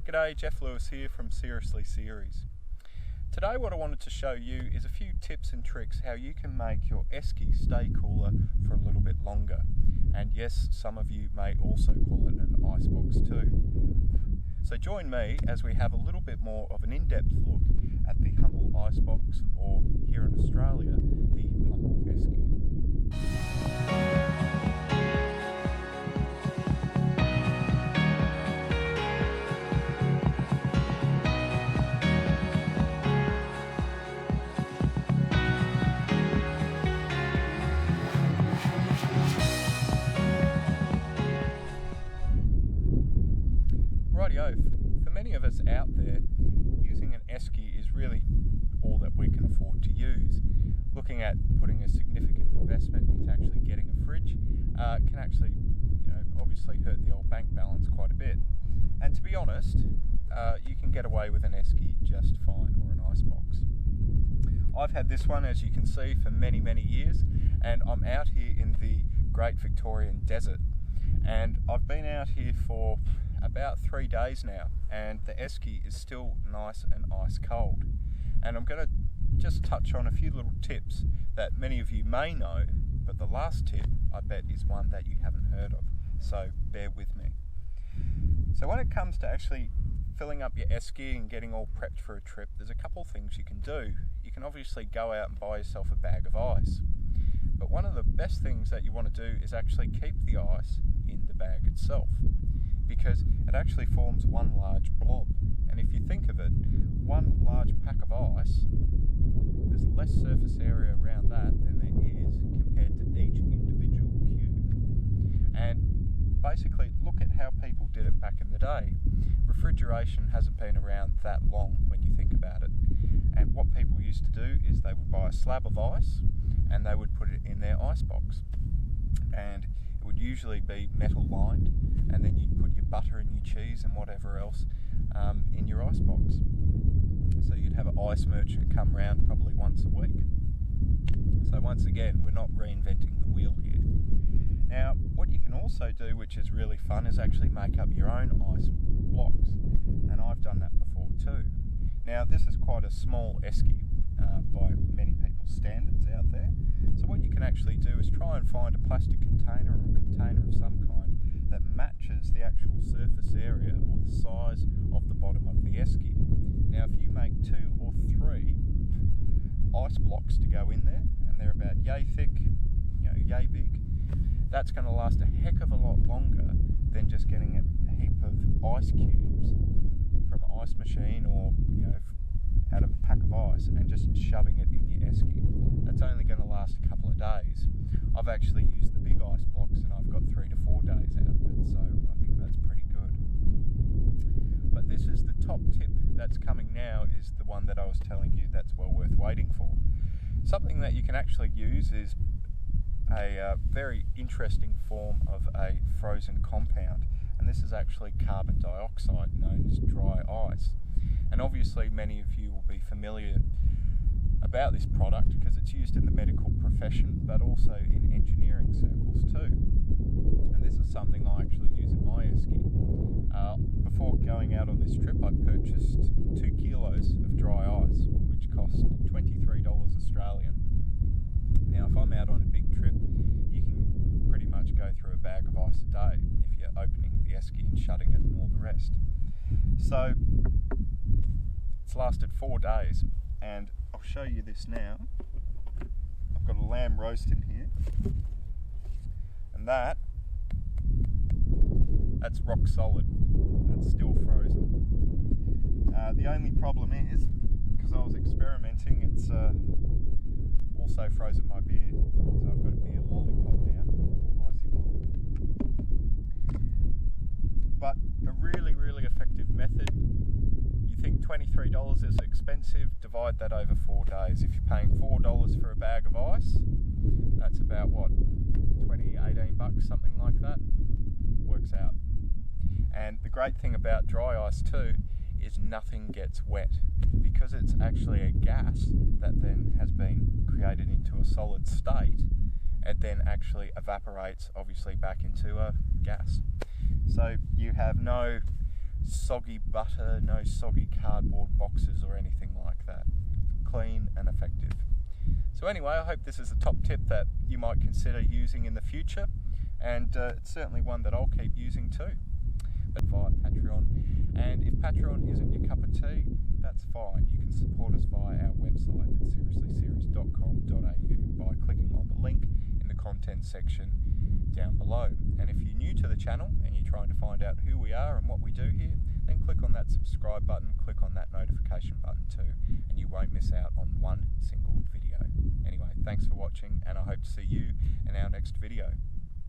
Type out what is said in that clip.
G'day, Geoff Lewis here from Seriously Series. Today what I wanted to show you is a few tips and tricks how you can make your esky stay cooler for a little bit longer. And yes, some of you may also call it an icebox too. So join me as we have a little bit more of an in-depth look at the humble icebox, or here in Australia, the humble esky. Rightio, for many of us out there, using an esky is really all that we can afford to use. Looking at putting a significant investment into actually getting a fridge can actually, obviously hurt the old bank balance quite a bit. And to be honest, you can get away with an esky just fine, or an icebox. I've had this one, as you can see, for many, many years, and I'm out here in the Great Victorian Desert. And I've been out here for about 3 days now, and the esky is still nice and ice cold. And I'm going to just touch on a few little tips that many of you may know, but the last tip I bet is one that you haven't heard of, so bear with me. So when it comes to actually filling up your esky and getting all prepped for a trip, there's a couple things you can do. You can obviously go out and buy yourself a bag of ice, but one of the best things that you want to do is actually keep the ice in the bag itself, because it actually forms one large blob. And if you think of it, one large pack of ice, there's less surface area around that than there is compared to each individual cube. And basically, look at how people did it back in the day. Refrigeration hasn't been around that long when you think about it. And what people used to do is they would buy a slab of ice and they would put it in their icebox. And it would usually be metal lined, and then you'd put your butter and your cheese and whatever else in your icebox. So you'd have an ice merchant come round probably once a week. So once again, we're not reinventing the wheel here. Now, what you can also do, which is really fun, is actually make up your own ice blocks. And I've done that before too. Now, this is quite a small esky by many people's standards out there. So what you can actually do is try and find a plastic container or a container of some kind that matches the actual surface area or the size of the bottom of the esky. Now, if you make 2 or 3 ice blocks to go in there, and they're about yay thick, yay big, that's going to last a heck of a lot longer than just getting a heap of ice cubes from an ice machine or out of a pack of ice and just shoving it in your esky. That's only going to last a couple of days. I've actually used the big ice blocks and I've got 3 to 4 days out of it, so I think that's pretty good. But this is the top tip that's coming now, is the one that I was telling you that's well worth waiting for. Something that you can actually use is a very interesting form of a frozen compound, and this is actually carbon dioxide, known as dry ice. And obviously many of you will be familiar about this product because it's used in the medical profession, but also in engineering circles too. And this is something I actually use in my esky. Before going out on this trip, I purchased 2 kilos of dry ice, which cost $23 Australian. Now, if I'm out on a big trip, you can pretty much go through a bag of ice a day if you're opening the esky and shutting it and all the rest. So it's lasted 4 days, and I'll show you this now. I've got a lamb roast in here, and that's rock solid. That's still frozen. The only problem is, because I was experimenting, it's also frozen my beer. So I've got a beer lollipop now, icy bowl. But a really, really effective method. You think $23 is expensive, divide that over 4 days. If you're paying $4 for a bag of ice, that's about what, 18 bucks, something like that. Works out. And the great thing about dry ice too is nothing gets wet, because it's actually a gas that then has been created into a solid state. It then actually evaporates obviously back into a gas. So you have no soggy butter, no soggy cardboard boxes or anything like that. Clean and effective. So anyway, I hope this is a top tip that you might consider using in the future, and it's certainly one that I'll keep using too. But via Patreon, and if Patreon isn't your cup of tea, that's fine. You can support us via our website at seriouslyseries.com.au by clicking on the link in the content section down below. And if you're new to the channel and you're trying to find out who we are and what we do here, then click on that subscribe button, click on that notification button too, and you won't miss out on one single video. Anyway, thanks for watching, and I hope to see you in our next video.